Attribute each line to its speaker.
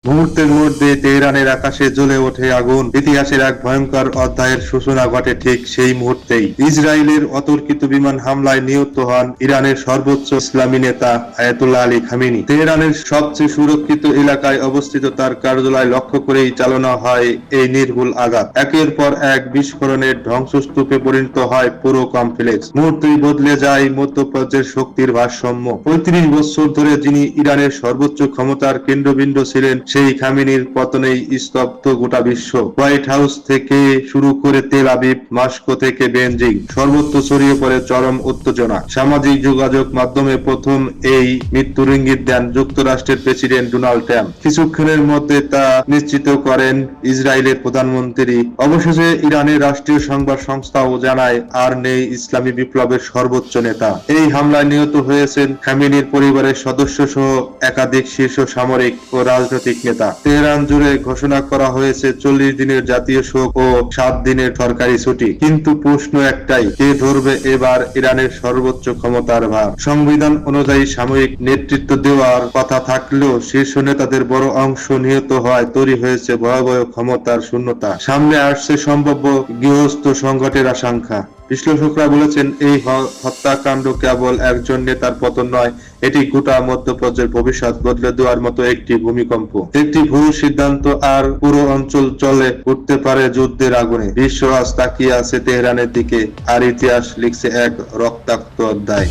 Speaker 1: মুহূর্তের মধ্যে তেহরানের আকাশে জ্বলে ওঠে আগুন। ইতিহাসের এক ভয়ঙ্কর অধ্যায়ের সূচনা ঘটে ঠিক সেই মুহূর্তেই। ইসরায়েলের অতর্কিত বিমান হামলায় নিহত হন ইরানের সর্বোচ্চ ইসলামী নেতা আয়াতুল্লাহ আলী খামেনি। তেহরানের সবচেয়ে সুরক্ষিত এলাকায় অবস্থিত তার কার্যালয় লক্ষ্য করেই চালানো হয় এই নির্ভুল আঘাত। একের পর এক বিস্ফোরণের ধ্বংসস্তূপে পরিণত হয় পুরো কমপ্লেক্স। মুহূর্তেই বদলে যায় মধ্যপ্রাচ্যের শক্তির ভারসাম্য। ৩৫ বছর ধরে যিনি ইরানের সর্বোচ্চ ক্ষমতার কেন্দ্রবিন্দু ছিলেন, সেই খামেনির পতনেই স্তব্ধ গোটা বিশ্ব। হোয়াইট হাউস থেকে শুরু করে তেল আবিব, মস্কো থেকে বেইজিং, সর্বত্র ছড়িয়ে পড়ে চরম উত্তেজনা। সামাজিক যোগাযোগ মাধ্যমে প্রথম এই মৃত্যুর ইঙ্গিত দেন যুক্তরাষ্ট্রের প্রেসিডেন্ট ডোনাল্ড ট্রাম্প। কিছুক্ষণের মধ্যে তা নিশ্চিত করেন ইসরায়েলের প্রধানমন্ত্রী। অবশেষে ইরানের রাষ্ট্রীয় সংবাদ সংস্থাও জানায়, আর নেই ইসলামী বিপ্লবের সর্বোচ্চ নেতা। এই হামলায় নিহত হয়েছেন খামেনির পরিবারের সদস্য সহ একাধিক শীর্ষ সামরিক ও রাজনৈতিক নেতা। তেহরান জুড়ে ঘোষণা করা হয়েছে 40 দিনের জাতীয় শোক ও 7 দিনের সরকারি ছুটি। কিন্তু প্রশ্ন একটাই, কে ধরবে এবার ইরানের সর্বোচ্চ ক্ষমতার ভার? সংবিধান অনুযায়ী সাময়িক নেতৃত্ব দেওয়ার কথা থাকলেও শীর্ষ নেতাদের বড় অংশ নিহত হয়, তৈরি হয়েছে ভয়াবহ ক্ষমতার শূন্যতা। সামনে আসছে সম্ভাব্য গৃহস্থ সংকটের আশঙ্কা। বিশ্লেষকরা বলেছেন, এই হত্যাকাণ্ড কেবল একজন নেতার পতন নয়, এটি গোটা মধ্যপ্রাচ্যের ভবিষ্যৎ বদলে দেওয়ার মতো একটি ভূমিকম্প। একটি ভুল সিদ্ধান্ত আর পুরো অঞ্চল চলে উঠতে পারে যুদ্ধের আগুনে। বিশ্ব আজ তাকিয়ে আছে তেহরানের দিকে, আর ইতিহাস লিখছে এক রক্তাক্ত অধ্যায়।